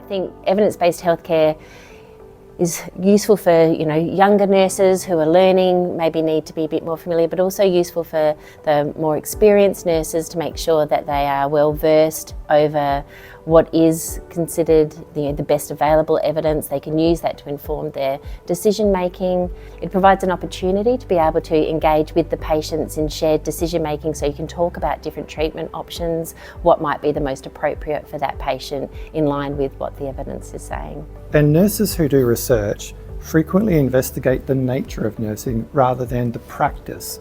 think evidence-based healthcare is useful for younger nurses who are learning, maybe need to be a bit more familiar, but also useful for the more experienced nurses to make sure that they are well versed over what is considered the best available evidence. They can use that to inform their decision making. It provides an opportunity to be able to engage with the patients in shared decision making, so you can talk about different treatment options, what might be the most appropriate for that patient in line with what the evidence is saying. And nurses who do research frequently investigate the nature of nursing rather than the practice.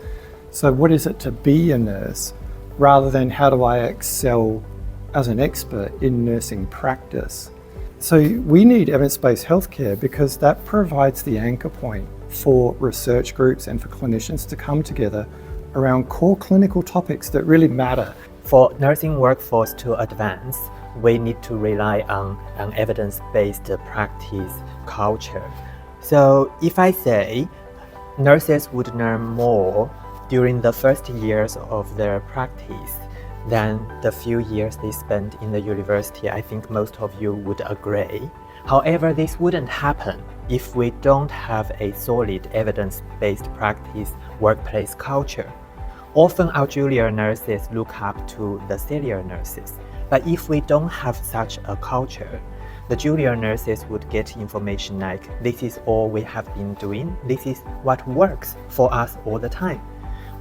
So what is it to be a nurse, rather than how do I excel as an expert in nursing practice? So we need evidence-based healthcare because that provides the anchor point for research groups and for clinicians to come together around core clinical topics that really matter. For nursing workforce to advance, we need to rely on an evidence-based practice culture. So if I say nurses would learn more during the first years of their practice than the few years they spent in the university, I think most of you would agree. However, this wouldn't happen if we don't have a solid evidence-based practice workplace culture. Often our junior nurses look up to the senior nurses, but if we don't have such a culture, the junior nurses would get information like, this is all we have been doing, this is what works for us all the time,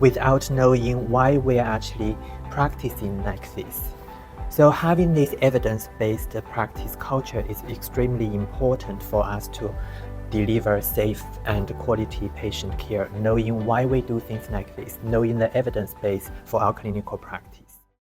without knowing why we are actually practicing like this. So having this evidence-based practice culture is extremely important for us to deliver safe and quality patient care, knowing why we do things like this, knowing the evidence base for our clinical practice.